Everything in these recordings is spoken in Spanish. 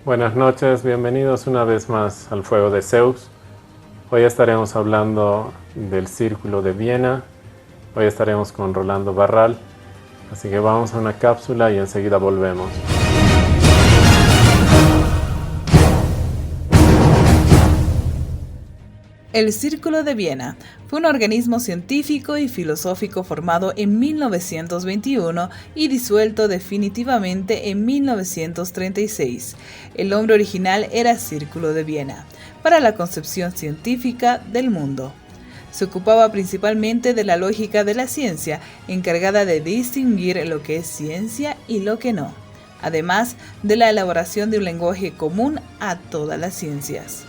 Buenas noches, bienvenidos una vez más al Fuego de Zeus. Hoy estaremos hablando del Círculo de Viena. Hoy estaremos con Rolando Barral. Así que vamos a una cápsula y enseguida volvemos. El Círculo de Viena fue un organismo científico y filosófico formado en 1921 y disuelto definitivamente en 1936. El nombre original era Círculo de Viena, para la concepción científica del mundo. Se ocupaba principalmente de la lógica de la ciencia, encargada de distinguir lo que es ciencia y lo que no, además de la elaboración de un lenguaje común a todas las ciencias.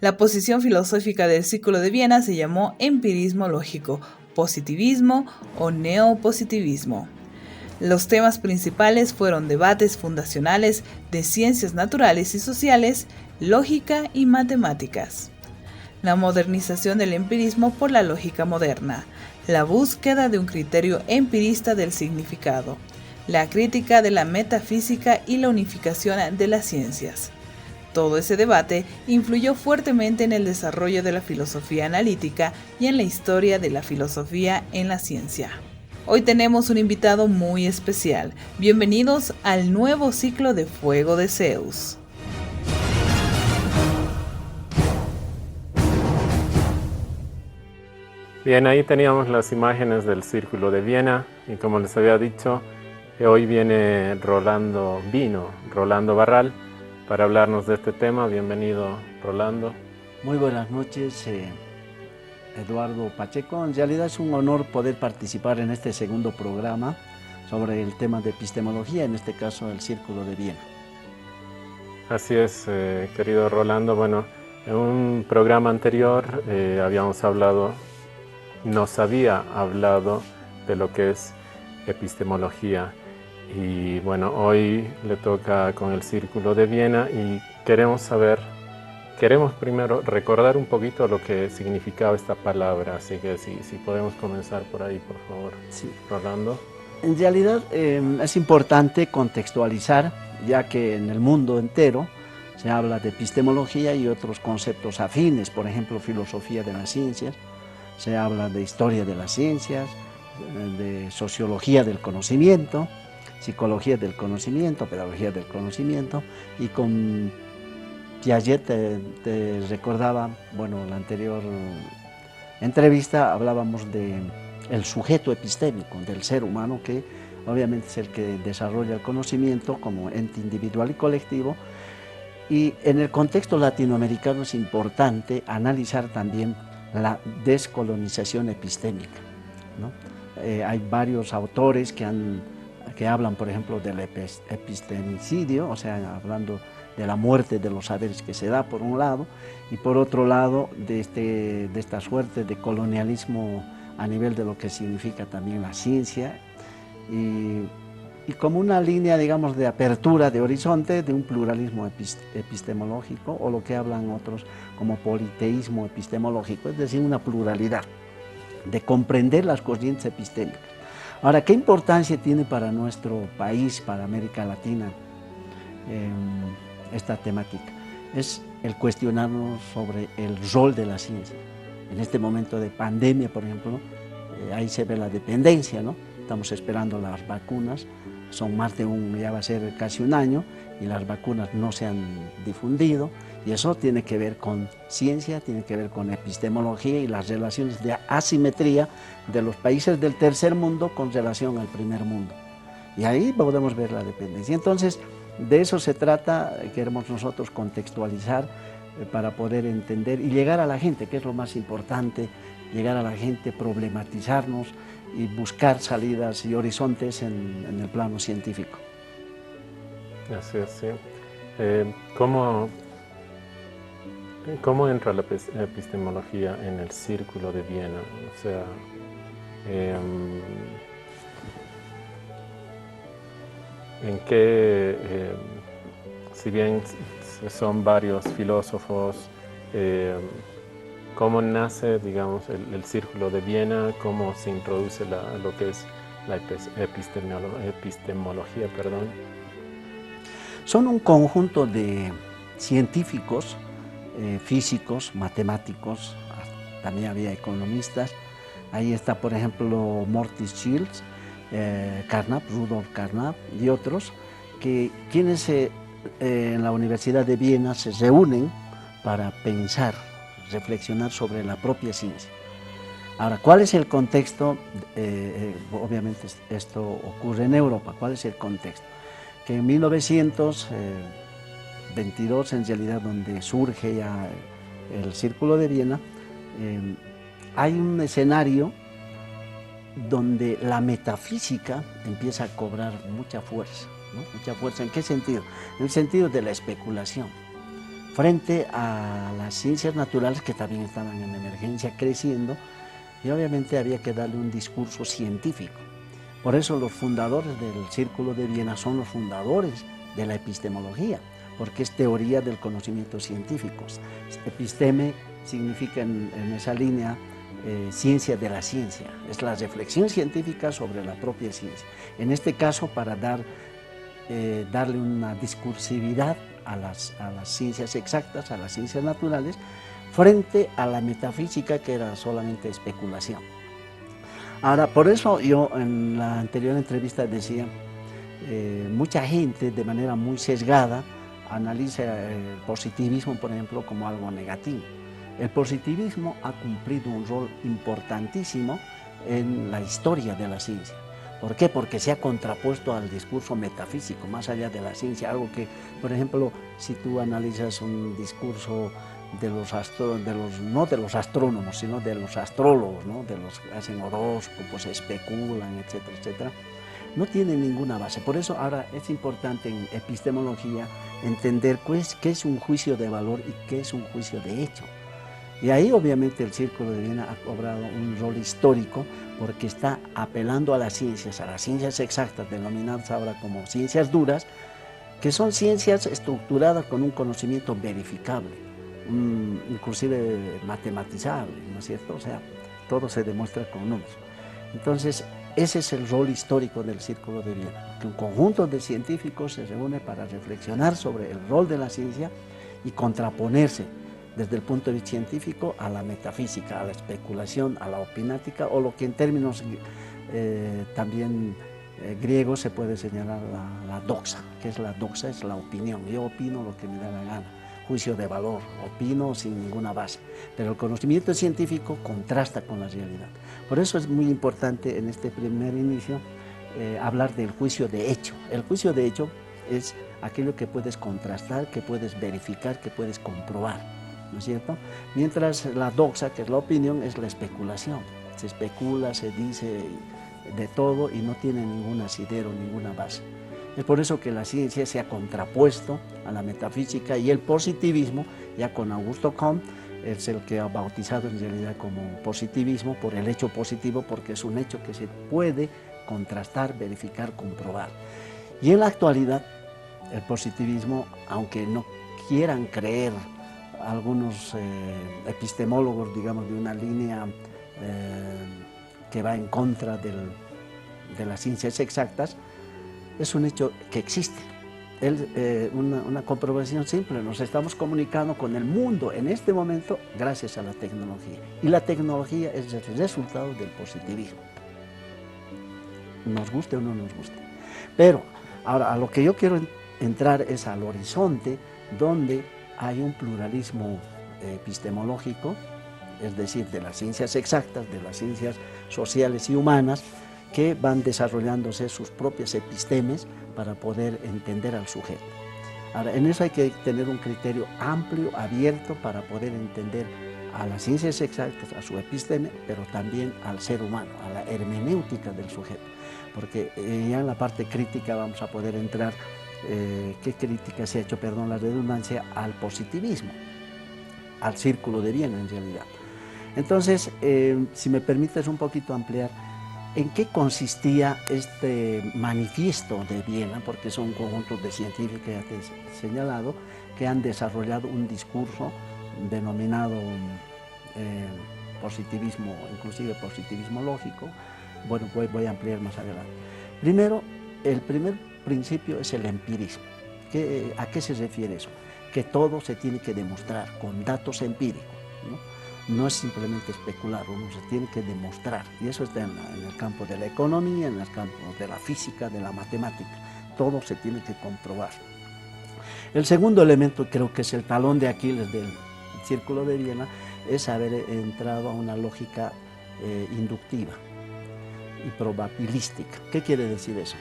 La posición filosófica del Círculo de Viena se llamó empirismo lógico, positivismo o neopositivismo. Los temas principales fueron debates fundacionales de ciencias naturales y sociales, lógica y matemáticas. La modernización del empirismo por la lógica moderna, la búsqueda de un criterio empirista del significado, la crítica de la metafísica y la unificación de las ciencias. Todo ese debate influyó fuertemente en el desarrollo de la filosofía analítica y en la historia de la filosofía en la ciencia. Hoy tenemos un invitado muy especial. Bienvenidos al nuevo ciclo de Fuego de Zeus. Bien, ahí teníamos las imágenes del Círculo de Viena y como les había dicho, hoy viene Rolando Barral, para hablarnos de este tema. Bienvenido, Rolando. Muy buenas noches, Eduardo Pacheco. En realidad es un honor poder participar en este segundo programa sobre el tema de epistemología, en este caso el Círculo de Viena. Así es, querido Rolando. Bueno, en un programa anterior nos había hablado de lo que es epistemología. Y bueno, hoy le toca con el Círculo de Viena y queremos primero recordar un poquito lo que significaba esta palabra, así que si podemos comenzar por ahí, por favor. Sí. Rolando. En realidad es importante contextualizar, ya que en el mundo entero se habla de epistemología y otros conceptos afines, por ejemplo, filosofía de las ciencias, se habla de historia de las ciencias, de sociología del conocimiento, psicología del conocimiento, pedagogía del conocimiento, y con Piaget te recordaba, bueno, en la anterior entrevista hablábamos de el sujeto epistémico, del ser humano, que obviamente es el que desarrolla el conocimiento como ente individual y colectivo, y en el contexto latinoamericano es importante analizar también la descolonización epistémica, ¿no? Hay varios autores que hablan, por ejemplo, del epistemicidio, o sea, hablando de la muerte de los saberes que se da por un lado, y por otro lado de esta suerte de colonialismo a nivel de lo que significa también la ciencia, y como una línea, digamos, de apertura de horizonte de un pluralismo epistemológico, o lo que hablan otros como politeísmo epistemológico, es decir, una pluralidad de comprender las corrientes epistémicas. Ahora, ¿qué importancia tiene para nuestro país, para América Latina, esta temática? Es el cuestionarnos sobre el rol de la ciencia. En este momento de pandemia, por ejemplo, ahí se ve la dependencia, ¿no? Estamos esperando las vacunas, ya va a ser casi un año, y las vacunas no se han difundido, y eso tiene que ver con ciencia, tiene que ver con epistemología y las relaciones de asimetría de los países del tercer mundo con relación al primer mundo. Y ahí podemos ver la dependencia. Entonces, de eso se trata, queremos nosotros contextualizar para poder entender y llegar a la gente, que es lo más importante, llegar a la gente, problematizarnos y buscar salidas y horizontes en el plano científico. Así es, sí. ¿Cómo entra la epistemología en el Círculo de Viena? O sea, en qué, si bien son varios filósofos, ¿cómo nace, digamos, el Círculo de Viena? ¿Cómo se introduce lo que es la epistemología, perdón? Son un conjunto de científicos, físicos, matemáticos, también había economistas. Ahí está, por ejemplo, Mortis Shields, Carnap, Rudolf Carnap y otros, quienes en la Universidad de Viena se reúnen para pensar, reflexionar sobre la propia ciencia. Ahora, ¿cuál es el contexto? Obviamente esto ocurre en Europa. ¿Cuál es el contexto? Que en 1922, en realidad, donde surge ya el Círculo de Viena, hay un escenario donde la metafísica empieza a cobrar mucha fuerza, ¿no? Mucha fuerza, ¿en qué sentido? En el sentido de la especulación, frente a las ciencias naturales que también estaban en emergencia, creciendo, y obviamente había que darle un discurso científico. Por eso los fundadores del Círculo de Viena son los fundadores de la epistemología, porque es teoría del conocimiento científico. Episteme significa en esa línea ciencia de la ciencia, es la reflexión científica sobre la propia ciencia. En este caso, para darle una discursividad a las ciencias exactas, a las ciencias naturales, frente a la metafísica, que era solamente especulación. Ahora, por eso yo en la anterior entrevista decía, mucha gente de manera muy sesgada analiza el positivismo, por ejemplo, como algo negativo. El positivismo ha cumplido un rol importantísimo en la historia de la ciencia. ¿Por qué? Porque se ha contrapuesto al discurso metafísico, más allá de la ciencia, algo que, por ejemplo, si tú analizas un discurso no de los astrónomos, sino de los astrólogos, ¿no? De los que hacen horóscopos, especulan, etcétera, etcétera, no tiene ninguna base. Por eso ahora es importante en epistemología entender qué es un juicio de valor y qué es un juicio de hecho. Y ahí obviamente el Círculo de Viena ha cobrado un rol histórico porque está apelando a las ciencias exactas, denominadas ahora como ciencias duras, que son ciencias estructuradas con un conocimiento verificable, inclusive matematizable, ¿no es cierto? O sea, todo se demuestra con números. Entonces, ese es el rol histórico del Círculo de Viena, que un conjunto de científicos se reúne para reflexionar sobre el rol de la ciencia y contraponerse desde el punto de vista científico a la metafísica, a la especulación, a la opinática, o lo que en términos también griegos se puede señalar la doxa. ¿Qué es la doxa? Es la opinión. Yo opino lo que me da la gana, juicio de valor, opino sin ninguna base. Pero el conocimiento científico contrasta con la realidad. Por eso es muy importante en este primer inicio hablar del juicio de hecho. El juicio de hecho es aquello que puedes contrastar, que puedes verificar, que puedes comprobar, ¿no es cierto? Mientras la doxa, que es la opinión, es la especulación. Se especula, se dice de todo y no tiene ningún asidero, ninguna base. Es por eso que la ciencia se ha contrapuesto a la metafísica, y el positivismo, ya con Augusto Comte, es el que ha bautizado en realidad como positivismo por el hecho positivo, porque es un hecho que se puede contrastar, verificar, comprobar. Y en la actualidad, el positivismo, aunque no quieran creer algunos epistemólogos, digamos, de una línea que va en contra de las ciencias exactas, es un hecho que existe. Una comprobación simple: nos estamos comunicando con el mundo en este momento gracias a la tecnología. Y la tecnología es el resultado del positivismo, nos guste o no nos guste. Pero ahora, a lo que yo quiero entrar es al horizonte donde hay un pluralismo epistemológico, es decir, de las ciencias exactas, de las ciencias sociales y humanas, que van desarrollándose sus propias epistemes para poder entender al sujeto. Ahora, en eso hay que tener un criterio amplio, abierto, para poder entender a las ciencias exactas, a su episteme, pero también al ser humano, a la hermenéutica del sujeto. Porque ya en la parte crítica vamos a poder entrar, qué crítica se ha hecho, perdón la redundancia, al positivismo, al Círculo de Viena en realidad. Entonces, si me permites un poquito ampliar, ¿en qué consistía este manifiesto de Viena? Porque son conjuntos de científicos, ya te he señalado, que han desarrollado un discurso denominado positivismo, inclusive positivismo lógico. Bueno, voy a ampliar más adelante. Primero, el primer principio es el empirismo. ¿A qué se refiere eso? Que todo se tiene que demostrar con datos empíricos, ¿no? No es simplemente especular, uno se tiene que demostrar. Y eso está en el campo de la economía, en el campo de la física, de la matemática. Todo se tiene que comprobar. El segundo elemento, creo que es el talón de Aquiles del Círculo de Viena, es haber entrado a una lógica inductiva y probabilística. ¿Qué quiere decir eso?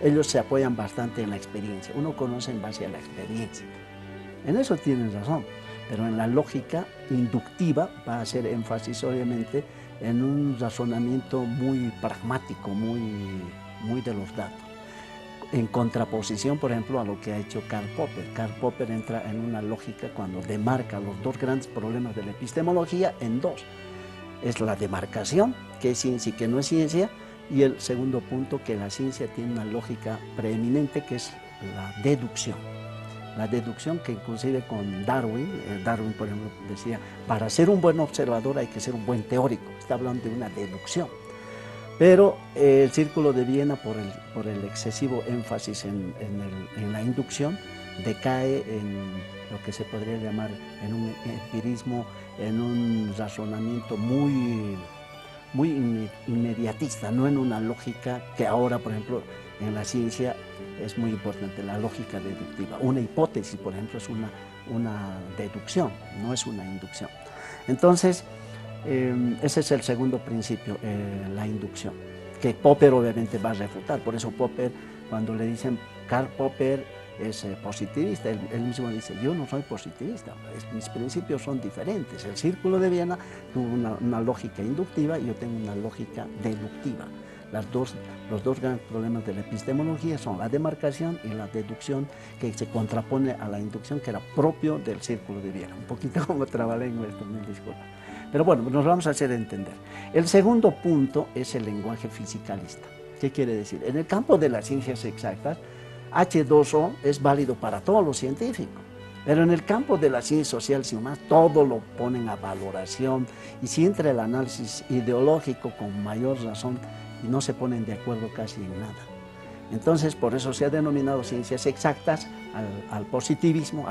Ellos se apoyan bastante en la experiencia. Uno conoce en base a la experiencia. En eso tienen razón, pero en la lógica inductiva va a hacer énfasis obviamente en un razonamiento muy pragmático, muy de los datos. En contraposición, por ejemplo, a lo que ha hecho Karl Popper. Karl Popper entra en una lógica cuando demarca los dos grandes problemas de la epistemología en dos. Es la demarcación, qué es ciencia y qué no es ciencia, y el segundo punto, que la ciencia tiene una lógica preeminente, que es la deducción. La deducción que inclusive con Darwin, por ejemplo, decía, para ser un buen observador hay que ser un buen teórico. Está hablando de una deducción. Pero el Círculo de Viena, por el excesivo énfasis en la inducción, decae en lo que se podría llamar en un empirismo, en un razonamiento muy inmediatista, no en una lógica que ahora, por ejemplo, en la ciencia es muy importante, la lógica deductiva. Una hipótesis, por ejemplo, es una deducción, no es una inducción. Entonces, ese es el segundo principio, la inducción, que Popper obviamente va a refutar. Por eso Popper, cuando le dicen Karl Popper es positivista, él mismo dice, yo no soy positivista, mis principios son diferentes. El Círculo de Viena tuvo una lógica inductiva y yo tengo una lógica deductiva. Los dos grandes problemas de la epistemología son la demarcación y la deducción, que se contrapone a la inducción, que era propio del Círculo de Viena. Un poquito como trabalengua esto, mil disculpas. Pero bueno, nos vamos a hacer entender. El segundo punto es el lenguaje fisicalista. ¿Qué quiere decir? En el campo de las ciencias exactas, H2O es válido para todos los científicos, pero en el campo de las ciencias sociales y humanas todo lo ponen a valoración, y si entra el análisis ideológico con mayor razón y no se ponen de acuerdo casi en nada. Entonces, por eso se ha denominado ciencias exactas al positivismo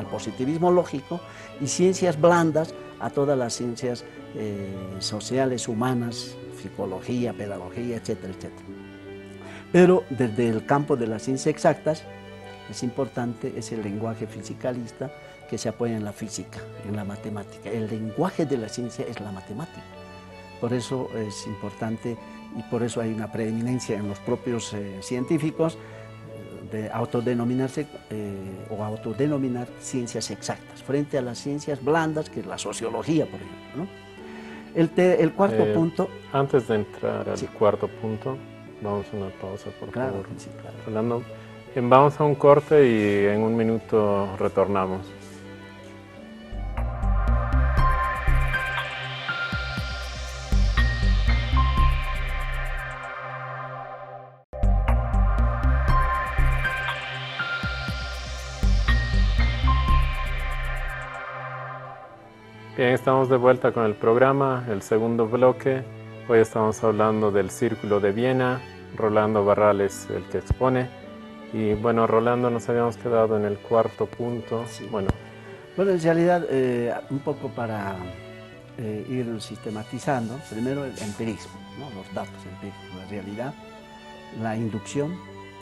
lógico, y ciencias blandas a todas las ciencias sociales, humanas, psicología, pedagogía, etcétera, etcétera. Pero desde el campo de las ciencias exactas es importante, es el lenguaje fisicalista que se apoya en la física, en la matemática. El lenguaje de la ciencia es la matemática. Por eso es importante y por eso hay una preeminencia en los propios científicos de autodenominarse o autodenominar ciencias exactas frente a las ciencias blandas, que es la sociología, por ejemplo, ¿no? El cuarto punto... Antes de entrar al cuarto punto, vamos a una pausa, por favor. Sí, claro. Rolando, vamos a un corte y en un minuto retornamos. Bien, estamos de vuelta con el programa, el segundo bloque. Hoy estamos hablando del Círculo de Viena. Rolando Barrales, el que expone. Y bueno, Rolando, nos habíamos quedado en el cuarto punto. Sí. Bueno, en realidad, un poco para ir sistematizando, primero el empirismo, ¿no? Los datos empíricos, la realidad, la inducción,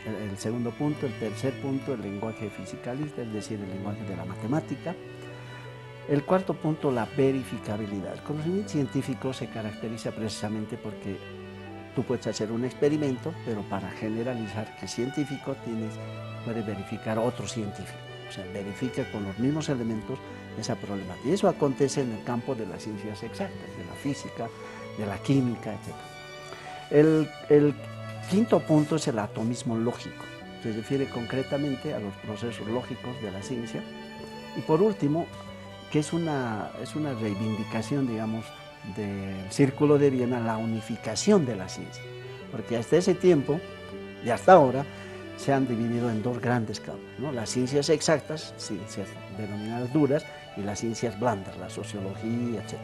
el segundo punto, el tercer punto, el lenguaje fisicalista, es decir, el lenguaje de la matemática. El cuarto punto, la verificabilidad. El conocimiento científico se caracteriza precisamente porque tú puedes hacer un experimento, pero para generalizar que científico puede verificar otro científico. O sea, verifica con los mismos elementos esa problemática. Y eso acontece en el campo de las ciencias exactas, de la física, de la química, etc. El quinto punto es el atomismo lógico. Se refiere concretamente a los procesos lógicos de la ciencia. Y por último, que es una reivindicación, digamos, del Círculo de Viena, la unificación de la ciencia. Porque hasta ese tiempo y hasta ahora se han dividido en dos grandes campos, ¿no? Las ciencias exactas, ciencias denominadas duras, y las ciencias blandas, la sociología, etc.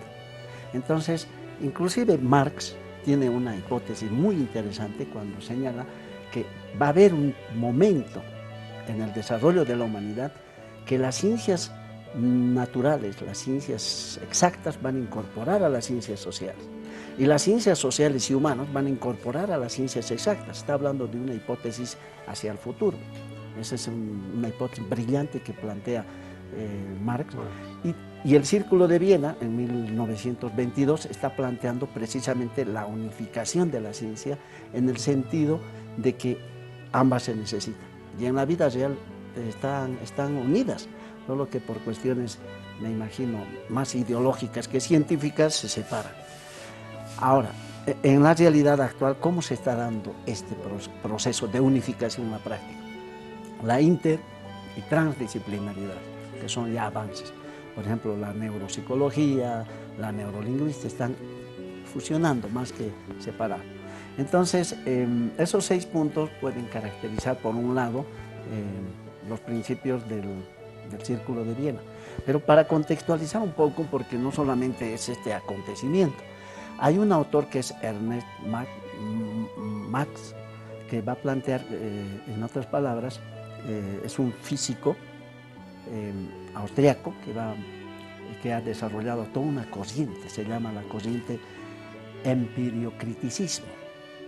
Entonces, inclusive Marx tiene una hipótesis muy interesante cuando señala que va a haber un momento en el desarrollo de la humanidad, que las ciencias naturales, las ciencias exactas van a incorporar a las ciencias sociales. Y las ciencias sociales y humanas van a incorporar a las ciencias exactas. Está hablando de una hipótesis hacia el futuro. Esa es una hipótesis brillante que plantea Marx. Y el Círculo de Viena, en 1922, está planteando precisamente la unificación de la ciencia en el sentido de que ambas se necesitan. Y en la vida real están unidas, solo que por cuestiones, me imagino, más ideológicas que científicas se separan. Ahora, en la realidad actual, ¿cómo se está dando este proceso de unificación en la práctica? La inter y transdisciplinaridad, que son ya avances. Por ejemplo, la neuropsicología, la neurolingüística están fusionando más que separar. Entonces, esos 6 puntos pueden caracterizar, por un lado, los principios del Círculo de Viena. Pero para contextualizar un poco, porque no solamente es este acontecimiento, hay un autor que es Ernest Mach, que va a plantear, en otras palabras, es un físico austriaco que ha desarrollado toda una corriente, se llama la corriente empiriocriticismo,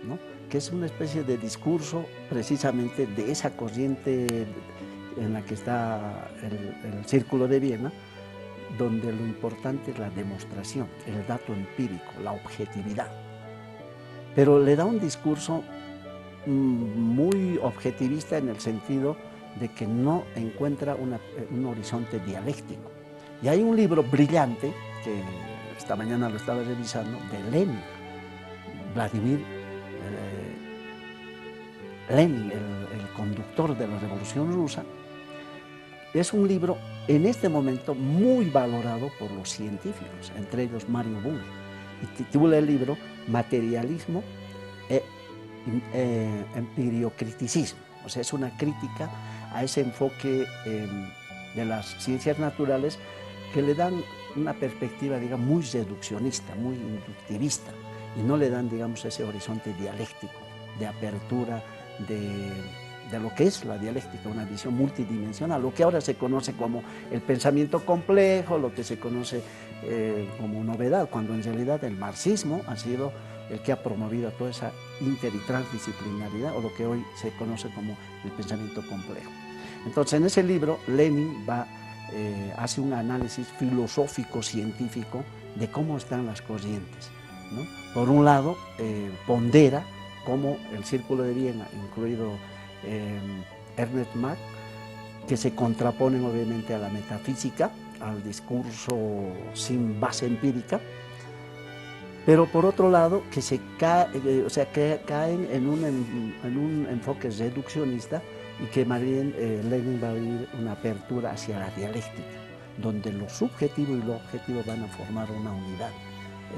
¿no? Que es una especie de discurso precisamente de esa corriente en la que está el Círculo de Viena, donde lo importante es la demostración, el dato empírico, la objetividad. Pero le da un discurso muy objetivista en el sentido de que no encuentra un horizonte dialéctico. Y hay un libro brillante, que esta mañana lo estaba revisando, de Lenin, Vladimir Lenin, el conductor de la Revolución Rusa. Es un libro en este momento muy valorado por los científicos, entre ellos Mario Bunge, y titula el libro Materialismo e empiriocriticismo. O sea, es una crítica a ese enfoque de las ciencias naturales que le dan una perspectiva, digamos, muy reduccionista, muy inductivista, y no le dan, digamos, ese horizonte dialéctico de apertura de lo que es la dialéctica, una visión multidimensional, lo que ahora se conoce como el pensamiento complejo, lo que se conoce como novedad, cuando en realidad el marxismo ha sido el que ha promovido toda esa inter y transdisciplinaridad, o lo que hoy se conoce como el pensamiento complejo. Entonces, en ese libro, Lenin hace un análisis filosófico, científico, de cómo están las corrientes, ¿no? Por un lado, pondera cómo el Círculo de Viena, incluido Ernest Mach, que se contraponen obviamente a la metafísica, al discurso sin base empírica, pero por otro lado que caen en un enfoque reduccionista, y que más bien Lenin va a abrir una apertura hacia la dialéctica, donde lo subjetivo y lo objetivo van a formar una unidad,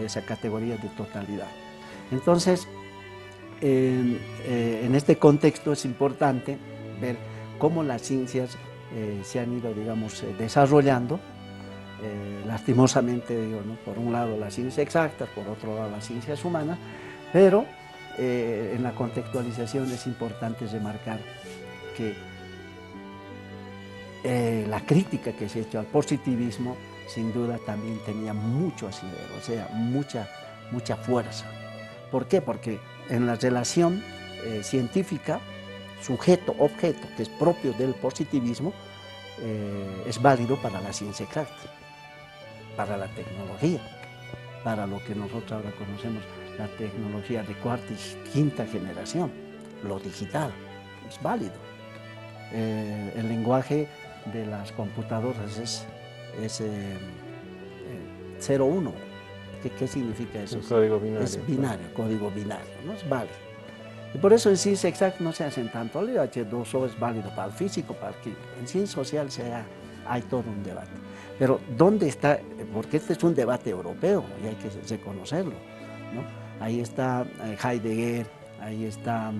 esa categoría de totalidad. Entonces, en este contexto es importante ver cómo las ciencias se han ido, digamos, desarrollando, lastimosamente, digo, ¿no? Por un lado las ciencias exactas, por otro lado las ciencias humanas, pero en la contextualización es importante remarcar que la crítica que se ha hecho al positivismo, sin duda también tenía mucho asidero, o sea, mucha fuerza. ¿Por qué? Porque en la relación científica, sujeto-objeto, que es propio del positivismo, es válido para la ciencia exacta, para la tecnología, para lo que nosotros ahora conocemos, la tecnología de cuarta y quinta generación, lo digital, es válido. El lenguaje de las computadoras es 0-1. ¿Qué significa eso? El código binario. Es binario, código binario, ¿no? Es válido. Y por eso en ciencia exacta no se hacen tanto. El H2O es válido para el físico, para el químico. En ciencia social hay todo un debate. Pero ¿dónde está? Porque este es un debate europeo y hay que reconocerlo, ¿no? Ahí está Heidegger, ahí está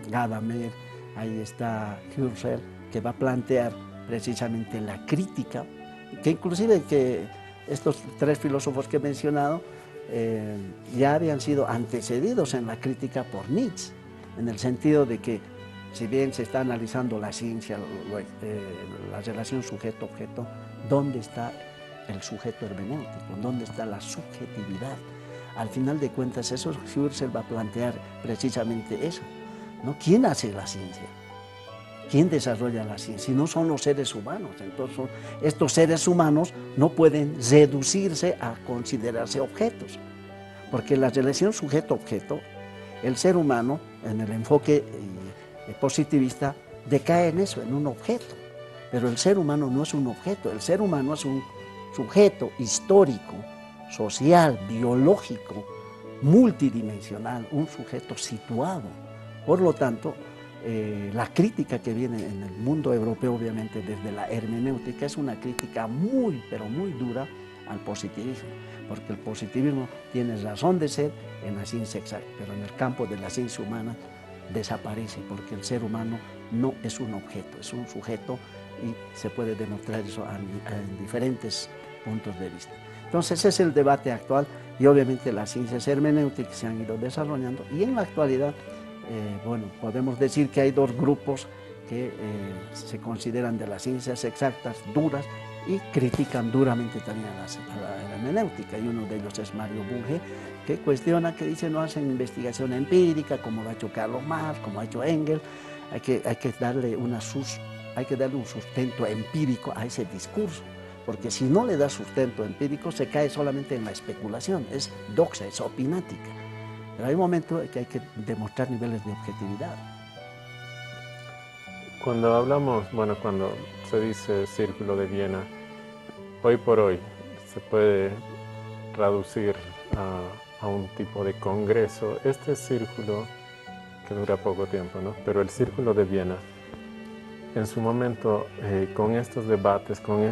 Gadamer, ahí está Husserl, que va a plantear precisamente la crítica, que inclusive que estos 3 filósofos que he mencionado ya habían sido antecedidos en la crítica por Nietzsche, en el sentido de que si bien se está analizando la ciencia, la relación sujeto-objeto, ¿dónde está el sujeto hermenéutico? ¿Dónde está la subjetividad? Al final de cuentas, eso Husserl va a plantear precisamente eso, ¿no? ¿Quién hace la ciencia? ¿Quién desarrolla la ciencia? Si no son los seres humanos, entonces estos seres humanos no pueden reducirse a considerarse objetos, porque la relación sujeto-objeto, el ser humano, en el enfoque positivista, decae en eso, en un objeto, pero el ser humano no es un objeto, el ser humano es un sujeto histórico, social, biológico, multidimensional, un sujeto situado. Por lo tanto, la crítica que viene en el mundo europeo, obviamente desde la hermenéutica, es una crítica muy, pero muy dura al positivismo, porque el positivismo tiene razón de ser en la ciencia exacta, pero en el campo de la ciencia humana desaparece, porque el ser humano no es un objeto, es un sujeto, y se puede demostrar eso en diferentes puntos de vista. Entonces ese es el debate actual, y obviamente las ciencias hermenéuticas se han ido desarrollando, y en la actualidad, bueno, podemos decir que hay dos grupos que se consideran de las ciencias exactas duras y critican duramente también a la hermenéutica, y uno de ellos es Mario Bunge, que cuestiona, que dice no hacen investigación empírica como lo ha hecho Carlos Marx, como ha hecho Engels, hay que darle un sustento empírico a ese discurso, porque si no le da sustento empírico se cae solamente en la especulación, es doxa, es opinática. Pero hay un momento en que hay que demostrar niveles de objetividad. Cuando hablamos, bueno, cuando se dice Círculo de Viena, hoy por hoy se puede traducir a un tipo de congreso. Este círculo, que dura poco tiempo, ¿no? Pero el Círculo de Viena, en su momento, con estos debates, con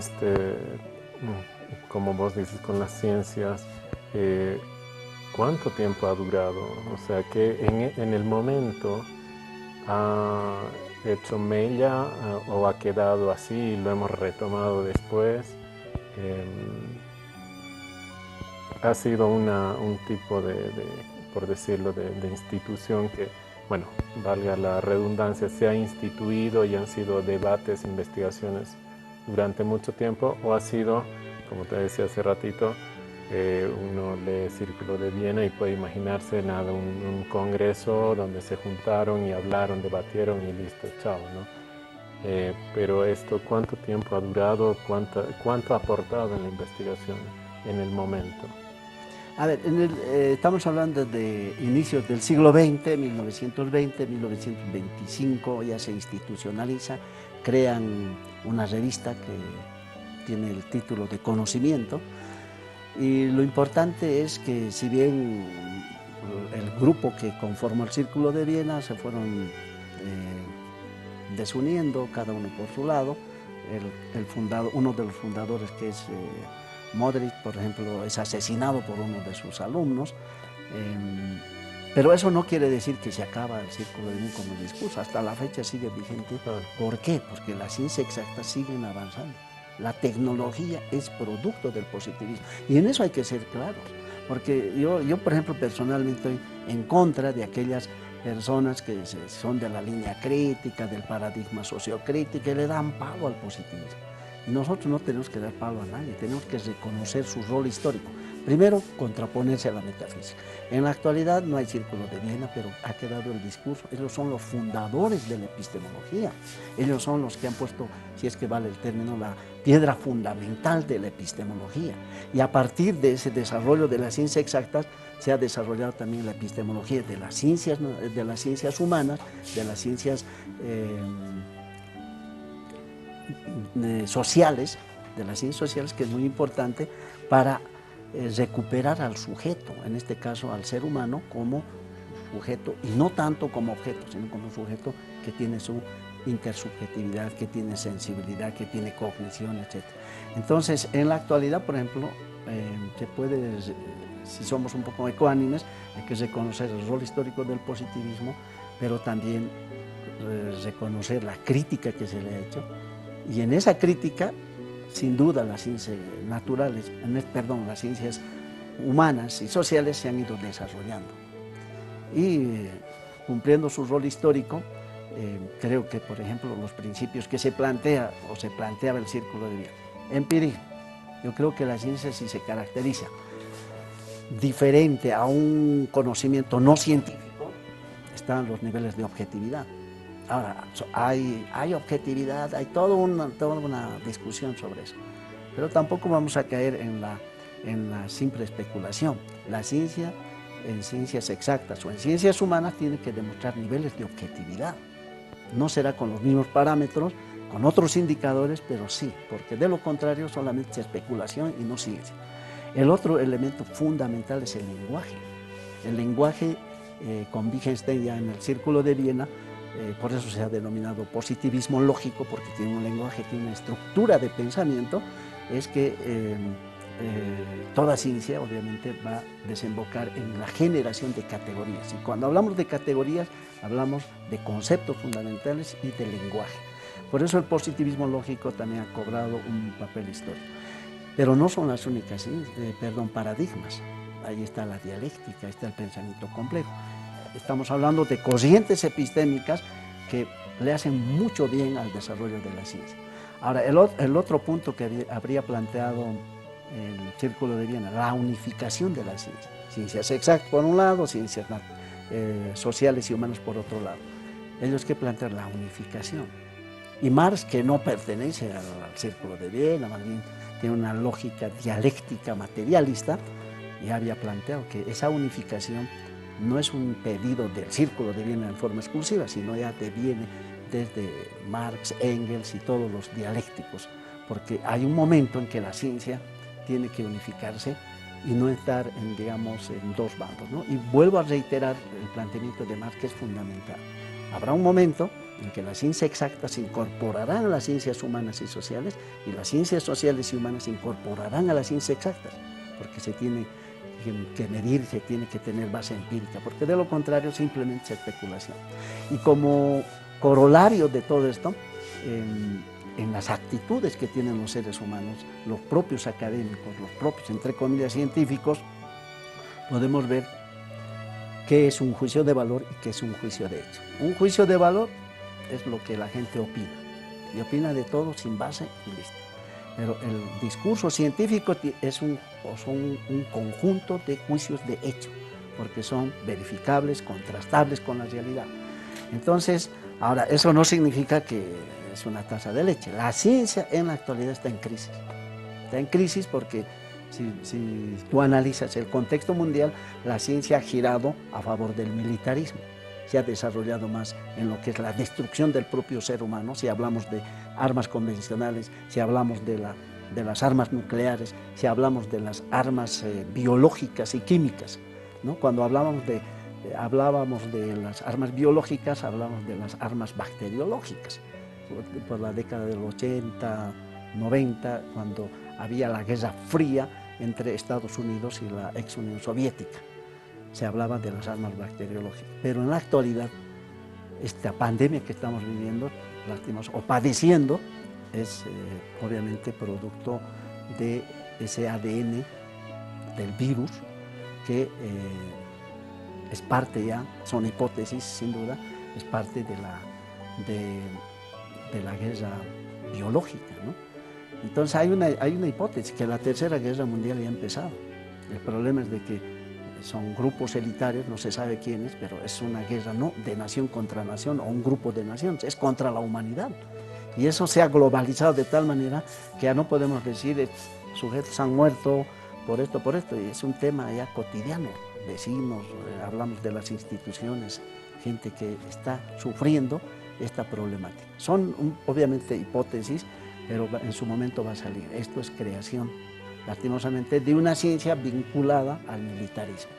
como vos dices, con las ciencias, ¿cuánto tiempo ha durado? O sea, que en el momento ha hecho mella o ha quedado así y lo hemos retomado después. Ha sido un tipo por decirlo, de institución que, bueno, valga la redundancia, se ha instituido y han sido debates, investigaciones durante mucho tiempo, o ha sido, como te decía hace ratito, uno lee Círculo de Viena y puede imaginarse nada, un congreso donde se juntaron y hablaron, debatieron y listo, chao, ¿no? Pero esto, ¿cuánto tiempo ha durado? ¿Cuánto ha aportado en la investigación en el momento? A ver, estamos hablando de inicios del siglo XX, 1920, 1925, ya se institucionaliza, crean una revista que tiene el título de Conocimiento, y lo importante es que si bien el grupo que conforma el Círculo de Viena se fueron desuniendo, cada uno por su lado, uno de los fundadores, que es Modric, por ejemplo, es asesinado por uno de sus alumnos, pero eso no quiere decir que se acaba el Círculo de Viena como discurso, hasta la fecha sigue vigente. ¿Por qué? Porque las ciencias exactas siguen avanzando. La tecnología es producto del positivismo, y en eso hay que ser claros, porque yo por ejemplo, personalmente estoy en contra de aquellas personas que son de la línea crítica, del paradigma sociocrítico, y le dan palo al positivismo. Y nosotros no tenemos que dar palo a nadie, tenemos que reconocer su rol histórico. Primero, contraponerse a la metafísica. En la actualidad no hay Círculo de Viena, pero ha quedado el discurso. Ellos son los fundadores de la epistemología. Ellos son los que han puesto, si es que vale el término, la piedra fundamental de la epistemología. Y a partir de ese desarrollo de las ciencias exactas, se ha desarrollado también la epistemología de las ciencias humanas, de las ciencias sociales, que es muy importante para recuperar al sujeto, en este caso al ser humano, como sujeto, y no tanto como objeto, sino como sujeto que tiene su intersubjetividad, que tiene sensibilidad, que tiene cognición, etc. Entonces, en la actualidad, por ejemplo, se puede, si somos un poco ecuánimes, hay que reconocer el rol histórico del positivismo, pero también reconocer la crítica que se le ha hecho, y en esa crítica, sin duda, las ciencias naturales, las ciencias humanas y sociales se han ido desarrollando y cumpliendo su rol histórico, creo que, por ejemplo, los principios que se plantea o se planteaba el Círculo de Viena. Empirismo. Yo creo que la ciencia, si se caracteriza diferente a un conocimiento no científico, están los niveles de objetividad. Ahora, hay objetividad, hay toda una discusión sobre eso, pero tampoco vamos a caer en la simple especulación. La ciencia, en ciencias exactas o en ciencias humanas, tiene que demostrar niveles de objetividad. No será con los mismos parámetros, con otros indicadores, pero sí, porque de lo contrario solamente es especulación y no ciencia. El otro elemento fundamental es el lenguaje. El lenguaje, con Wittgenstein ya en el Círculo de Viena, por eso se ha denominado positivismo lógico, porque tiene un lenguaje, tiene una estructura de pensamiento, es que toda ciencia obviamente va a desembocar en la generación de categorías. Y cuando hablamos de categorías, hablamos de conceptos fundamentales y de lenguaje. Por eso el positivismo lógico también ha cobrado un papel histórico. Pero no son las únicas paradigmas. Ahí está la dialéctica, está el pensamiento complejo. Estamos hablando de corrientes epistémicas que le hacen mucho bien al desarrollo de la ciencia. Ahora, el otro punto que habría planteado el Círculo de Viena, la unificación de la ciencia. Ciencias exactas por un lado, ciencias sociales y humanas por otro lado. Ellos que plantean la unificación. Y Marx, que no pertenece al Círculo de Viena, más bien tiene una lógica dialéctica materialista, ya había planteado que esa unificación no es un pedido del Círculo de Viena en forma exclusiva, sino ya viene desde Marx, Engels y todos los dialécticos, porque hay un momento en que la ciencia tiene que unificarse y no estar en dos bandos, ¿no? Y vuelvo a reiterar el planteamiento de Marx, que es fundamental. Habrá un momento en que la ciencia exacta se incorporará a las ciencias humanas y sociales, y las ciencias sociales y humanas se incorporarán a las ciencias exactas, porque se tiene que medir, se tiene que tener base empírica, porque de lo contrario simplemente es especulación. Y como corolario de todo esto, en las actitudes que tienen los seres humanos, los propios académicos, los propios, entre comillas, científicos, podemos ver qué es un juicio de valor y qué es un juicio de hecho. Un juicio de valor es lo que la gente opina, y opina de todo sin base y listo. Pero el discurso científico son un conjunto de juicios de hecho, porque son verificables, contrastables con la realidad. Entonces, ahora, eso no significa que es una taza de leche. La ciencia en la actualidad está en crisis. Está en crisis porque si tú analizas el contexto mundial, la ciencia ha girado a favor del militarismo. Se ha desarrollado más en lo que es la destrucción del propio ser humano, si hablamos de armas convencionales, si hablamos de las armas nucleares, si hablamos de las armas biológicas y químicas, ¿no? Cuando hablábamos de las armas biológicas, hablamos de las armas bacteriológicas. Por la década del 80, 90, cuando había la Guerra Fría entre Estados Unidos y la ex Unión Soviética, se hablaba de las armas bacteriológicas. Pero en la actualidad, esta pandemia que estamos viviendo, o padeciendo, es obviamente producto de ese ADN del virus que es parte ya, son hipótesis sin duda, es parte de la guerra biológica, ¿no? Entonces hay una hipótesis que la Tercera Guerra Mundial ya ha empezado. El problema es de que son grupos elitarios, no se sabe quiénes, pero es una guerra no de nación contra nación o un grupo de naciones, es contra la humanidad. Y eso se ha globalizado de tal manera que ya no podemos decir sujetos han muerto por esto, y es un tema ya cotidiano. Vecinos, hablamos de las instituciones, gente que está sufriendo esta problemática. Son obviamente hipótesis, pero en su momento va a salir. Esto es creación, lastimosamente, de una ciencia vinculada al militarismo.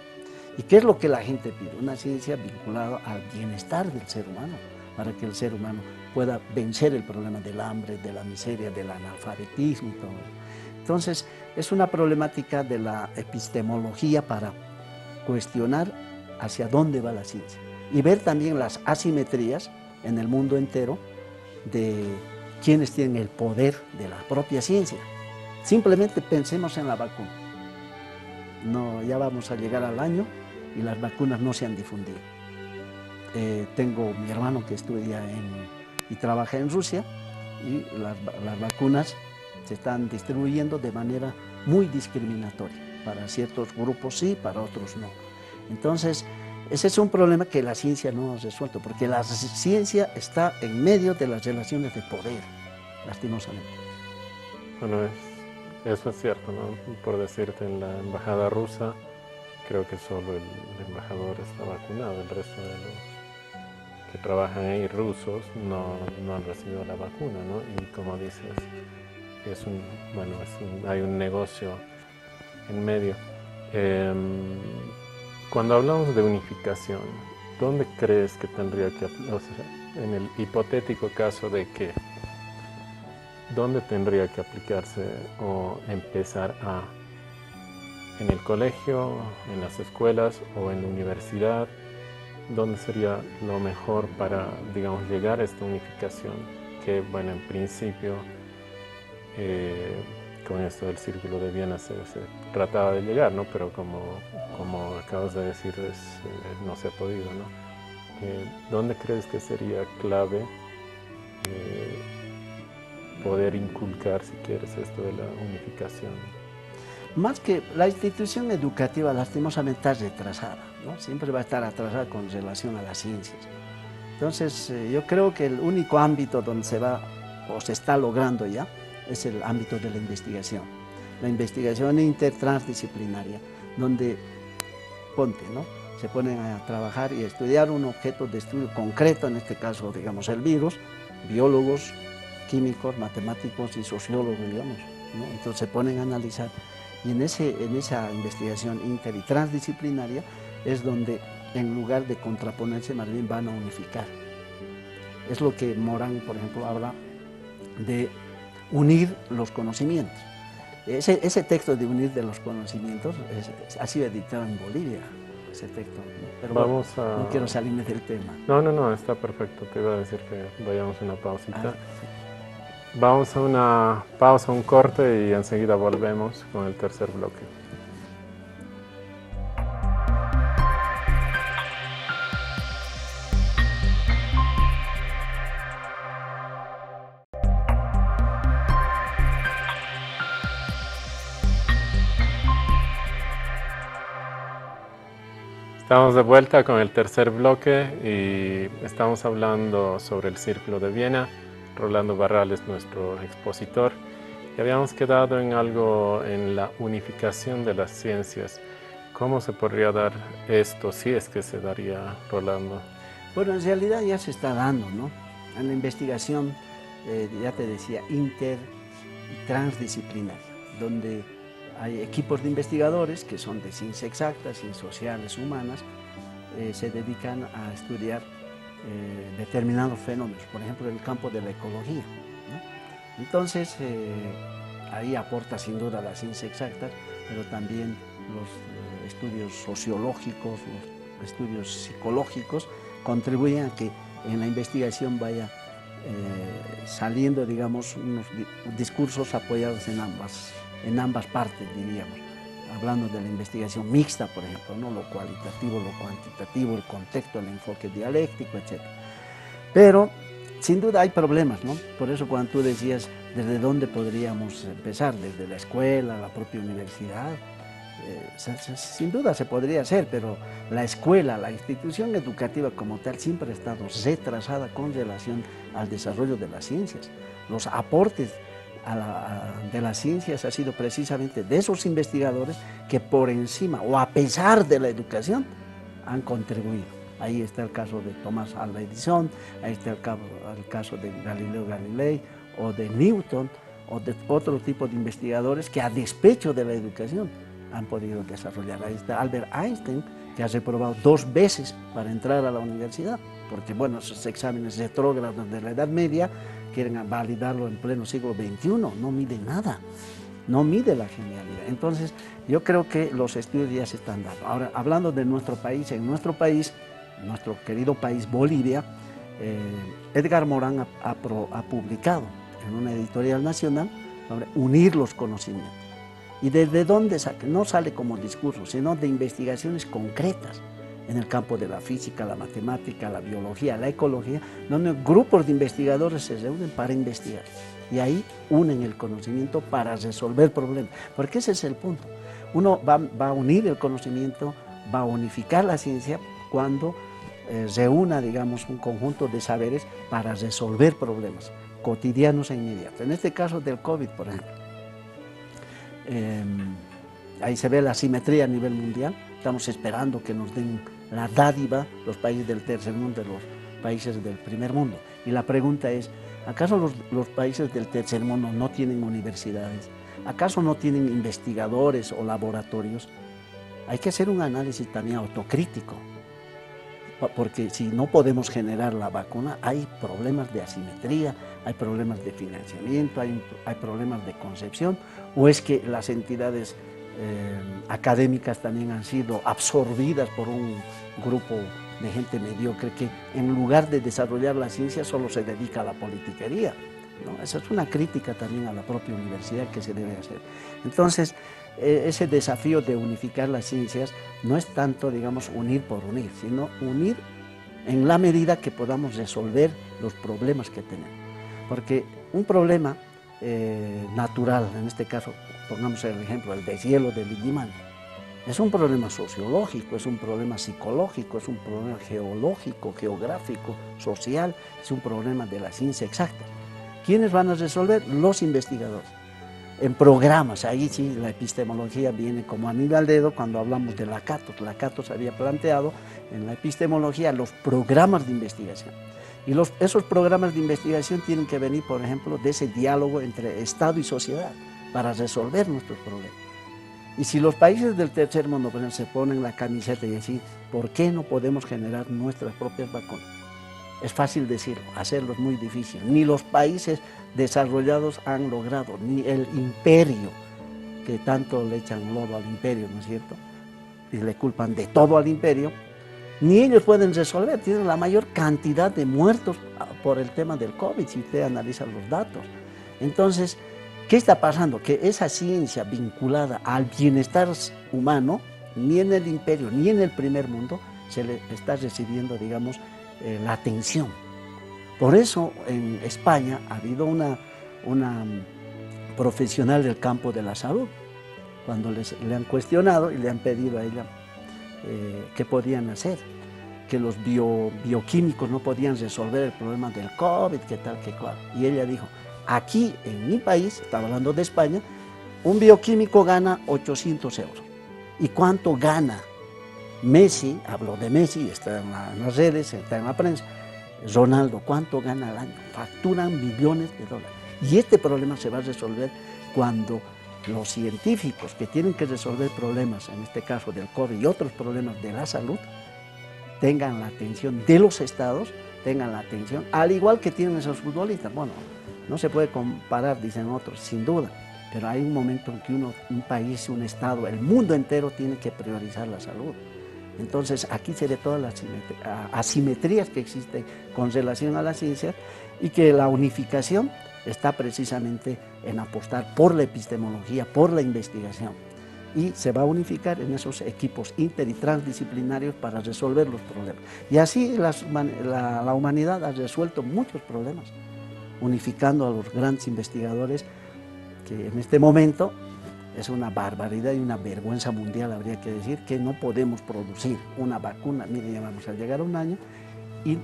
¿Y qué es lo que la gente pide? Una ciencia vinculada al bienestar del ser humano, para que el ser humano pueda vencer el problema del hambre, de la miseria, del analfabetismo y todo. Entonces, es una problemática de la epistemología para cuestionar hacia dónde va la ciencia y ver también las asimetrías en el mundo entero de quienes tienen el poder de la propia ciencia. Simplemente pensemos en la vacuna. No, ya vamos a llegar al año y las vacunas no se han difundido. tengo mi hermano que estudia y trabaja en Rusia, y las vacunas se están distribuyendo de manera muy discriminatoria. Para ciertos grupos sí, para otros no. Entonces, ese es un problema que la ciencia no ha resuelto, porque la ciencia está en medio de las relaciones de poder, lastimosamente. Bueno, eso es cierto, ¿no? Por decirte, en la embajada rusa, creo que solo el embajador está vacunado, el resto de los que trabajan ahí rusos no han recibido la vacuna, ¿no? Y como dices, hay un negocio en medio. Cuando hablamos de unificación, ¿dónde crees que tendría que, o sea, en el hipotético caso de que, dónde tendría que aplicarse o empezar en el colegio, en las escuelas o en la universidad? ¿Dónde sería lo mejor para, digamos, llegar a esta unificación? Que, bueno, en principio, con esto del Círculo de Viena se trataba de llegar, ¿no? Pero como acabas de decir, no se ha podido, ¿no? ¿Dónde crees que sería clave poder inculcar, si quieres, esto de la unificación? Más que la institución educativa, lastimosamente está retrasada, ¿no? Siempre va a estar atrasada con relación a las ciencias. Entonces, yo creo que el único ámbito donde se va, o se está logrando ya, es el ámbito de la investigación. La investigación intertransdisciplinaria, donde, ¿no? Se ponen a trabajar y a estudiar un objeto de estudio concreto, en este caso, digamos, el virus, biólogos, químicos, matemáticos y sociólogos, digamos, ¿no? Entonces se ponen a analizar, y en esa investigación inter y transdisciplinaria es donde, en lugar de contraponerse, más bien van a unificar. Es lo que Morán, por ejemplo, habla de unir los conocimientos. Ese texto de unir de los conocimientos ha sido editado en Bolivia, ese texto, ¿no? Pero bueno, no quiero salirme del tema. No, está perfecto. Te iba a decir que vayamos a una pausita. Vamos a una pausa, un corte, y enseguida volvemos con el tercer bloque. Estamos de vuelta con el tercer bloque y estamos hablando sobre el Círculo de Viena. Rolando Barral es nuestro expositor y habíamos quedado en algo, en la unificación de las ciencias. ¿Cómo se podría dar esto, si es que se daría, Rolando? Bueno, en realidad ya se está dando, ¿no? En la investigación, ya te decía, inter y transdisciplinaria, donde hay equipos de investigadores que son de ciencias exactas, ciencias sociales, humanas, se dedican a estudiar determinados fenómenos, por ejemplo, en el campo de la ecología, ¿no? Entonces, ahí aporta sin duda las ciencias exactas, pero también los estudios sociológicos, los estudios psicológicos contribuyen a que en la investigación vaya saliendo, digamos, unos discursos apoyados en ambas partes, diríamos, hablando de la investigación mixta, por ejemplo, ¿no? Lo cualitativo, lo cuantitativo, el contexto, el enfoque dialéctico, etc. Pero, sin duda hay problemas, ¿no? Por eso cuando tú decías, ¿desde dónde podríamos empezar? Desde la escuela, la propia universidad. Sin duda se podría hacer, pero la escuela, la institución educativa como tal, siempre ha estado retrasada con relación al desarrollo de las ciencias. Los aportes de las ciencias ha sido precisamente de esos investigadores que por encima o a pesar de la educación han contribuido. Ahí está el caso de Tomás Alva Edison, ahí está el caso de Galileo Galilei o de Newton o de otro tipo de investigadores que a despecho de la educación han podido desarrollar. Ahí está Albert Einstein, que ha reprobado 2 veces para entrar a la universidad, porque bueno, esos exámenes retrógrados de la Edad Media quieren validarlo en pleno siglo XXI, no mide nada, no mide la genialidad. Entonces, yo creo que los estudios ya se están dando. Ahora, hablando de nuestro país, en nuestro país, nuestro querido país Bolivia, Edgar Morán ha publicado en una editorial nacional sobre unir los conocimientos. ¿Y desde dónde saca? No sale como discurso, sino de investigaciones concretas. en el campo de la física, la matemática, la biología, la ecología, donde grupos de investigadores se reúnen para investigar. Y ahí unen el conocimiento para resolver problemas, porque ese es el punto. Uno va a unir el conocimiento, va a unificar la ciencia cuando reúna, digamos, un conjunto de saberes para resolver problemas cotidianos e inmediatos. En este caso del COVID, por ejemplo, ahí se ve la asimetría a nivel mundial. Estamos esperando que nos den la dádiva los países del tercer mundo, los países del primer mundo. Y la pregunta es, ¿acaso los países del tercer mundo no tienen universidades? ¿Acaso no tienen investigadores o laboratorios? Hay que hacer un análisis también autocrítico, porque si no podemos generar la vacuna, hay problemas de asimetría, hay problemas de financiamiento, hay problemas de concepción, o es que las entidades académicas también han sido absorbidas por un grupo de gente mediocre que en lugar de desarrollar la ciencia solo se dedica a la politiquería, ¿no? Esa es una crítica también a la propia universidad que se debe hacer. Entonces, ese desafío de unificar las ciencias no es tanto, digamos, unir por unir, sino unir en la medida que podamos resolver los problemas que tenemos. Porque un problema natural, en este caso, pongamos el ejemplo, el deshielo del Illimani, es un problema sociológico, es un problema psicológico, es un problema geológico, geográfico, social, es un problema de la ciencia exacta. ¿Quiénes van a resolver? Los investigadores. En programas, ahí sí la epistemología viene como anillo al dedo cuando hablamos de Lakatos. Lakatos había planteado en la epistemología los programas de investigación. Y esos programas de investigación tienen que venir, por ejemplo, de ese diálogo entre Estado y sociedad para resolver nuestros problemas. Y si los países del tercer mundo, por ejemplo, se ponen la camiseta y decir, ¿por qué no podemos generar nuestras propias vacunas? Es fácil decirlo, hacerlo es muy difícil. Ni los países desarrollados han logrado, ni el imperio, que tanto le echan lodo al imperio, ¿no es cierto? Y le culpan de todo al imperio, ni ellos pueden resolver. Tienen la mayor cantidad de muertos por el tema del COVID, si usted analiza los datos. Entonces, ¿qué está pasando? Que esa ciencia vinculada al bienestar humano, ni en el imperio, ni en el primer mundo, se le está recibiendo, digamos, la atención. Por eso en España ha habido una profesional del campo de la salud, cuando le han cuestionado y le han pedido a ella qué podían hacer, que los bioquímicos no podían resolver el problema del COVID, que tal, que cual. Y ella dijo, aquí en mi país, estaba hablando de España, un bioquímico gana 800 euros. ¿Y cuánto gana Messi? Habló de Messi, está en las redes, está en la prensa. Ronaldo, ¿cuánto gana al año? Facturan millones de dólares. Y este problema se va a resolver cuando los científicos que tienen que resolver problemas, en este caso del COVID y otros problemas de la salud, tengan la atención de los estados, tengan la atención, al igual que tienen esos futbolistas. Bueno, no se puede comparar, dicen otros, sin duda, pero hay un momento en que un país, un estado, el mundo entero tiene que priorizar la salud. Entonces, aquí se ve todas las asimetrías que existen con relación a la ciencia y que la unificación está precisamente en apostar por la epistemología, por la investigación. Y se va a unificar en esos equipos inter y transdisciplinarios para resolver los problemas. Y así la humanidad ha resuelto muchos problemas, unificando a los grandes investigadores que en este momento es una barbaridad y una vergüenza mundial, habría que decir, que no podemos producir una vacuna. Miren, ya vamos a llegar a un año y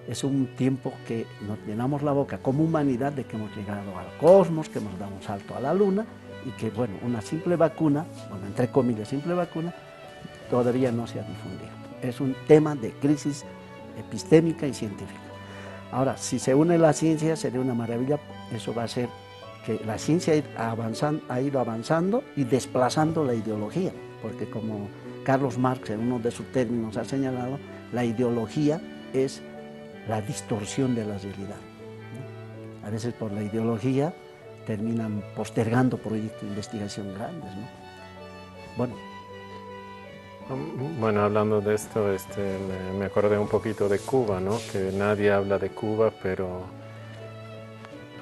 es un tiempo que nos llenamos la boca como humanidad de que hemos llegado al cosmos, que hemos dado un salto a la luna y que, bueno, una simple vacuna, bueno, entre comillas, simple vacuna, todavía no se ha difundido. Es un tema de crisis epistémica y científica. Ahora, si se une la ciencia, sería una maravilla. Eso va a ser que la ciencia ha ido avanzando y desplazando la ideología, porque como Carlos Marx en uno de sus términos ha señalado, la ideología es la distorsión de la realidad, ¿no? A veces por la ideología terminan postergando proyectos de investigación grandes, ¿no? Bueno, hablando de esto, me acordé un poquito de Cuba, ¿no? Que nadie habla de Cuba, pero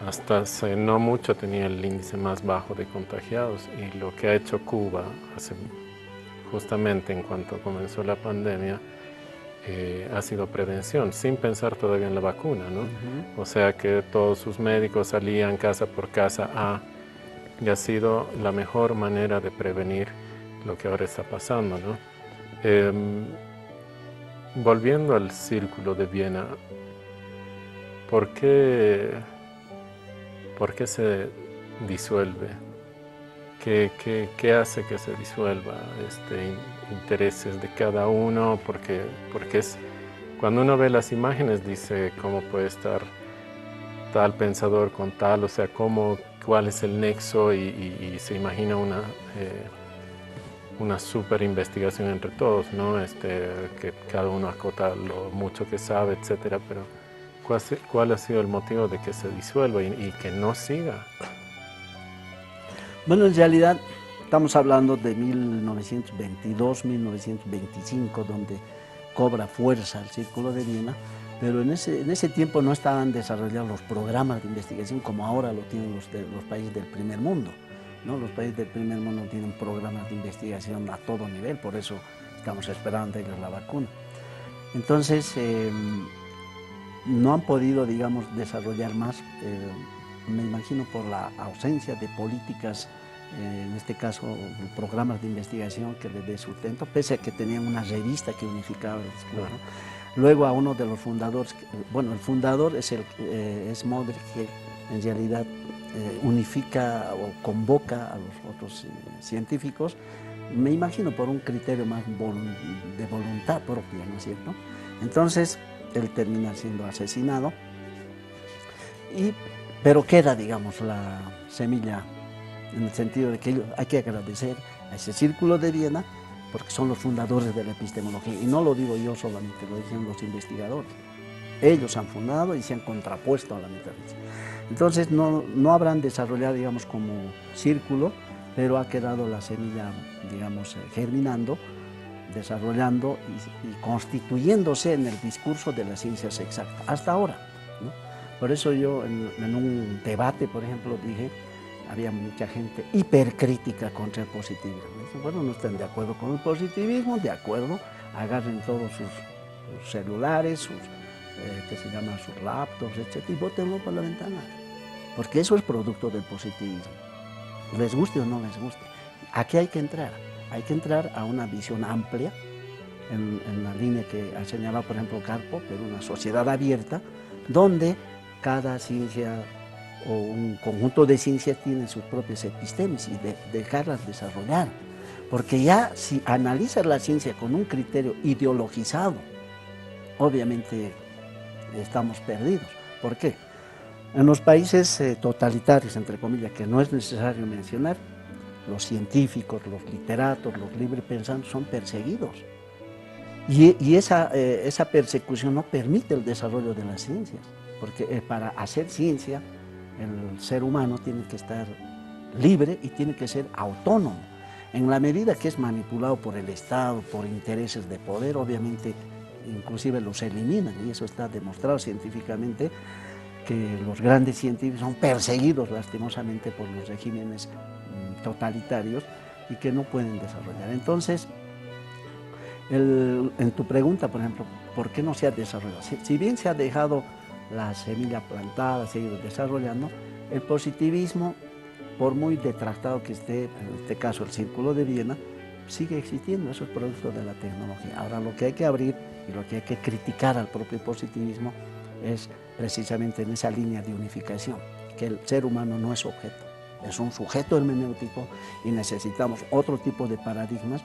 hasta hace no mucho tenía el índice más bajo de contagiados, y lo que ha hecho Cuba hace justamente en cuanto comenzó la pandemia, ha sido prevención, sin pensar todavía en la vacuna, ¿no? O sea que todos sus médicos salían casa por casa y ha sido la mejor manera de prevenir lo que ahora está pasando, ¿no? Volviendo al Círculo de Viena, ¿por qué se disuelve? ¿Qué hace que se disuelva? Intereses de cada uno, porque cuando uno ve las imágenes dice cómo puede estar tal pensador con tal, o sea, cuál es el nexo y se imagina una super investigación entre todos, ¿no? Que cada uno acota lo mucho que sabe, etcétera, pero ¿cuál ha sido el motivo de que se disuelva y que no siga? Bueno, en realidad estamos hablando de 1922, 1925, donde cobra fuerza el Círculo de Viena, pero en ese tiempo no estaban desarrollados los programas de investigación como ahora lo tienen los países del primer mundo, ¿no? Los países del primer mundo tienen programas de investigación a todo nivel, por eso estamos esperando de ellos la vacuna. Entonces, no han podido, digamos, desarrollar más, me imagino por la ausencia de políticas, en este caso programas de investigación que les dé sustento, pese a que tenían una revista que unificaba el discurso. Luego a uno de los fundadores, bueno, el fundador es Modrich, que en realidad unifica o convoca a los otros científicos, me imagino por un criterio más de voluntad propia, ¿no es cierto? Entonces, él termina siendo asesinado, pero queda, digamos, la semilla, en el sentido de que hay que agradecer a ese Círculo de Viena, porque son los fundadores de la epistemología, y no lo digo yo solamente, lo dicen los investigadores. Ellos han fundado y se han contrapuesto a la metafísica. Entonces no habrán desarrollado, digamos, como círculo, pero ha quedado la semilla, digamos, germinando, desarrollando y constituyéndose en el discurso de las ciencias exactas, hasta ahora, ¿no? Por eso yo en un debate, por ejemplo, dije, había mucha gente hipercrítica contra el positivismo. Bueno, no están de acuerdo con el positivismo, de acuerdo, agarren todos sus celulares, sus laptops, etc., y bótenlo por la ventana, porque eso es producto del positivismo, les guste o no les guste. Aquí hay que entrar a una visión amplia, en la línea que ha señalado, por ejemplo, Carpo, pero una sociedad abierta, donde cada ciencia o un conjunto de ciencias tiene sus propias epistemes y dejarlas desarrollar. Porque ya si analizas la ciencia con un criterio ideologizado, obviamente estamos perdidos. ¿Por qué? En los países totalitarios, entre comillas, que no es necesario mencionar, los científicos, los literatos, los librepensantes son perseguidos. Y esa persecución no permite el desarrollo de las ciencias, porque para hacer ciencia el ser humano tiene que estar libre y tiene que ser autónomo. En la medida que es manipulado por el Estado, por intereses de poder, obviamente inclusive los eliminan, y eso está demostrado científicamente, que los grandes científicos son perseguidos lastimosamente por los regímenes totalitarios y que no pueden desarrollar. Entonces, en tu pregunta, por ejemplo, ¿por qué no se ha desarrollado? Si bien se ha dejado la semilla plantada, se ha ido desarrollando, el positivismo, por muy detractado que esté, en este caso el Círculo de Viena, sigue existiendo, eso es producto de la tecnología. Ahora lo que hay que abrir y lo que hay que criticar al propio positivismo es precisamente en esa línea de unificación, que el ser humano no es objeto, es un sujeto hermenéutico y necesitamos otro tipo de paradigmas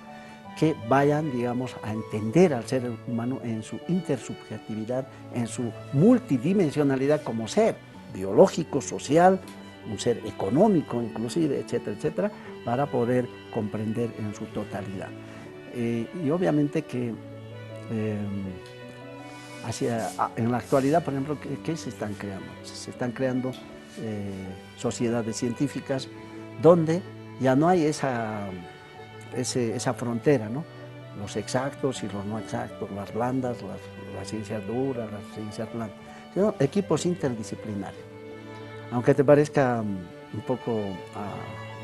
que vayan, digamos, a entender al ser humano en su intersubjetividad, en su multidimensionalidad como ser biológico, social, un ser económico inclusive, etcétera, etcétera, para poder comprender en su totalidad. Y obviamente que en la actualidad, por ejemplo, ¿qué se están creando? Se están creando sociedades científicas donde ya no hay esa frontera, ¿no? Los exactos y los no exactos, las blandas, las ciencias duras, las ciencias blandas, sino equipos interdisciplinarios. Aunque te parezca un poco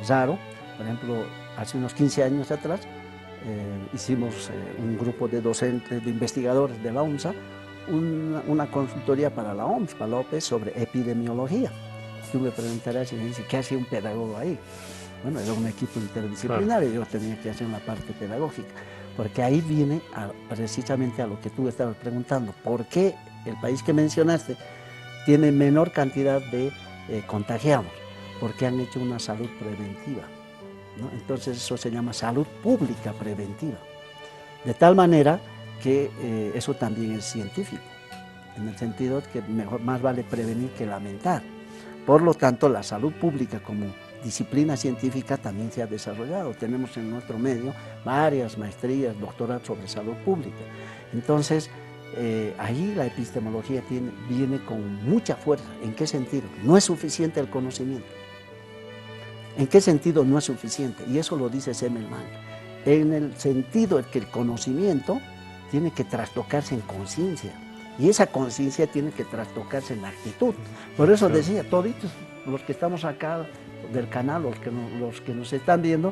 raro, por ejemplo, hace unos 15 años atrás, hicimos un grupo de docentes, de investigadores de la OMSA, una consultoría para la OMS, para la OPS, sobre epidemiología. Tú me preguntarás, ¿qué hacía un pedagogo ahí? Bueno, era un equipo interdisciplinario, yo tenía que hacer una parte pedagógica, porque ahí viene precisamente a lo que tú estabas preguntando, ¿por qué el país que mencionaste tiene menor cantidad de contagiados? Porque han hecho una salud preventiva, ¿no? Entonces eso se llama salud pública preventiva, de tal manera que eso también es científico, en el sentido que más vale prevenir que lamentar. Por lo tanto, la salud pública como disciplina científica también se ha desarrollado. Tenemos en nuestro medio varias maestrías, doctorados sobre salud pública. Entonces, ahí la epistemología viene con mucha fuerza. ¿En qué sentido? No es suficiente el conocimiento. ¿En qué sentido no es suficiente? Y eso lo dice Semmelmann. En el sentido de que el conocimiento tiene que trastocarse en conciencia. Y esa conciencia tiene que trastocarse en actitud. Por eso decía, toditos los que estamos acá del canal, los que nos están viendo,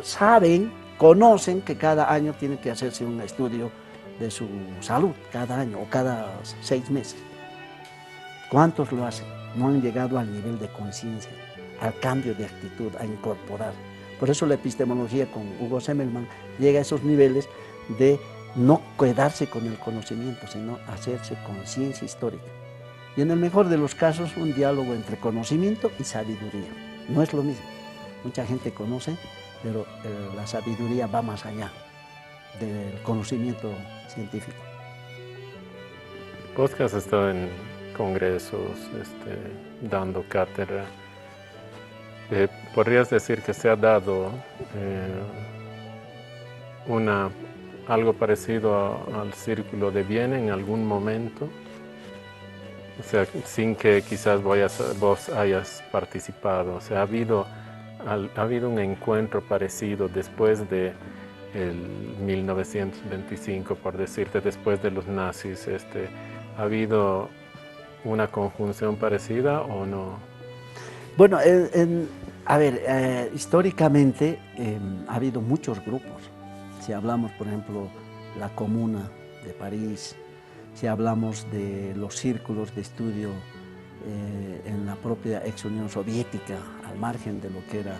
saben, conocen que cada año tiene que hacerse un estudio de su salud, cada año o cada 6 meses. ¿Cuántos lo hacen? No han llegado al nivel de conciencia, al cambio de actitud, a incorporar. Por eso la epistemología con Hugo Semmelmann llega a esos niveles de no quedarse con el conocimiento, sino hacerse conciencia histórica. Y en el mejor de los casos, un diálogo entre conocimiento y sabiduría. No es lo mismo. Mucha gente conoce, pero la sabiduría va más allá del conocimiento científico. Vos que has estado en congresos, dando cátedra, ¿podrías decir que se ha dado algo parecido al Círculo de Viena en algún momento? O sea, sin que quizás vos hayas participado. O sea, ¿ha habido un encuentro parecido después de el 1925, por decirte, después de los nazis? ¿Ha habido una conjunción parecida o no? Bueno, históricamente ha habido muchos grupos. Si hablamos, por ejemplo, la Comuna de París, si hablamos de los círculos de estudio en la propia ex Unión Soviética, al margen de lo que era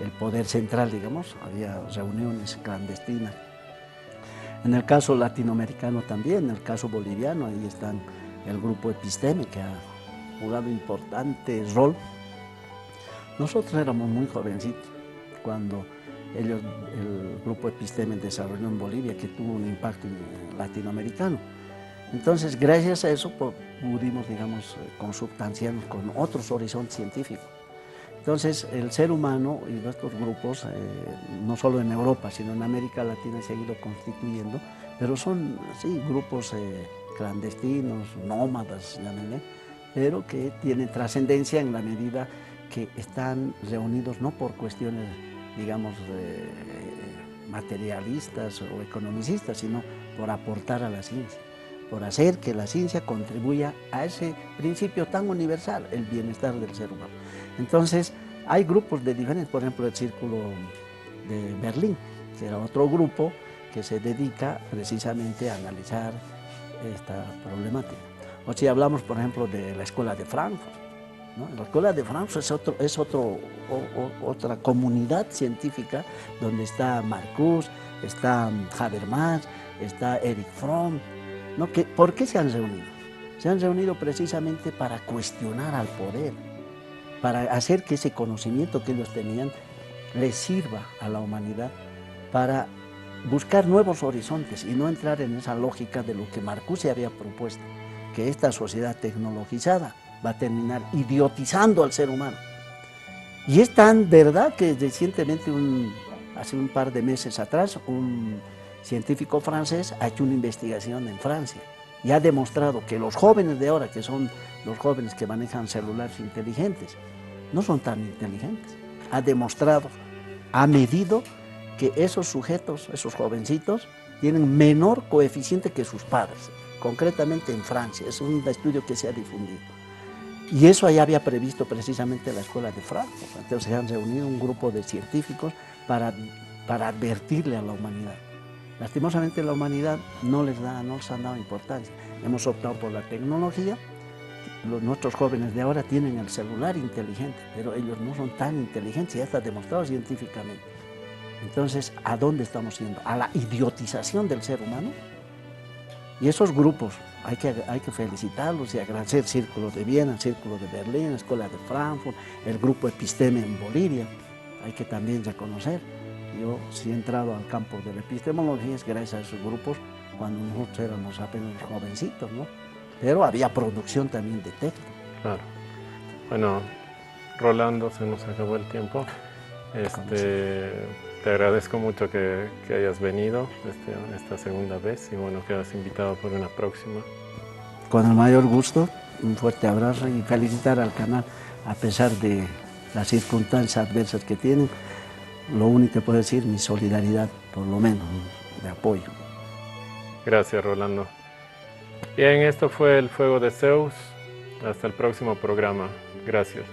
el poder central, digamos, había reuniones clandestinas. En el caso latinoamericano también, en el caso boliviano, ahí están el grupo Episteme, que ha jugado un importante rol. Nosotros éramos muy jovencitos cuando el grupo Episteme desarrolló en Bolivia, que tuvo un impacto latinoamericano. Entonces, gracias a eso pudimos, digamos, consubstanciarnos con otros horizontes científicos. Entonces, el ser humano y nuestros grupos, no solo en Europa, sino en América Latina, se han ido constituyendo, pero son, sí, grupos clandestinos, nómadas, llámenle, pero que tienen trascendencia en la medida que están reunidos no por cuestiones, digamos, materialistas o economicistas, sino por aportar a la ciencia, por hacer que la ciencia contribuya a ese principio tan universal, el bienestar del ser humano. Entonces, hay grupos de diferentes, por ejemplo, el Círculo de Berlín, que era otro grupo que se dedica precisamente a analizar esta problemática. O si hablamos, por ejemplo, de la Escuela de Frankfurt, ¿no? La Escuela de Frankfurt es otra comunidad científica donde está Marcuse, está Habermas, está Erich Fromm, ¿no? ¿Por qué se han reunido? Se han reunido precisamente para cuestionar al poder, para hacer que ese conocimiento que ellos tenían les sirva a la humanidad para buscar nuevos horizontes y no entrar en esa lógica de lo que Marcuse había propuesto, que esta sociedad tecnologizada va a terminar idiotizando al ser humano. Y es tan verdad que recientemente, hace un par de meses atrás, un científico francés ha hecho una investigación en Francia y ha demostrado que los jóvenes de ahora, que son los jóvenes que manejan celulares inteligentes, no son tan inteligentes. Ha demostrado, ha medido que esos sujetos, esos jovencitos, tienen menor coeficiente que sus padres, concretamente en Francia. Es un estudio que se ha difundido. Y eso ya había previsto precisamente la Escuela de Frankfurt. Entonces se han reunido un grupo de científicos para para advertirle a la humanidad. Lastimosamente la humanidad no les han dado importancia. Hemos optado por la tecnología. Nuestros jóvenes de ahora tienen el celular inteligente, pero ellos no son tan inteligentes, ya está demostrado científicamente. Entonces, ¿a dónde estamos yendo? ¿A la idiotización del ser humano? Y esos grupos hay que felicitarlos y agradecer el Círculo de Viena, el Círculo de Berlín, la Escuela de Frankfurt, el Grupo Episteme en Bolivia. Hay que también reconocer. Yo sí he entrado al campo de la epistemología, es gracias a esos grupos, cuando nosotros éramos apenas jovencitos, ¿no? Pero había producción también de texto. Claro. Bueno, Rolando, se nos acabó el tiempo. Te agradezco mucho que hayas venido esta segunda vez y bueno, quedas invitado por una próxima. Con el mayor gusto, un fuerte abrazo y felicitar al canal, a pesar de las circunstancias adversas que tienen. Lo único que puedo decir, mi solidaridad, por lo menos, de apoyo. Gracias, Rolando. Bien, esto fue El Fuego de Zeus. Hasta el próximo programa. Gracias.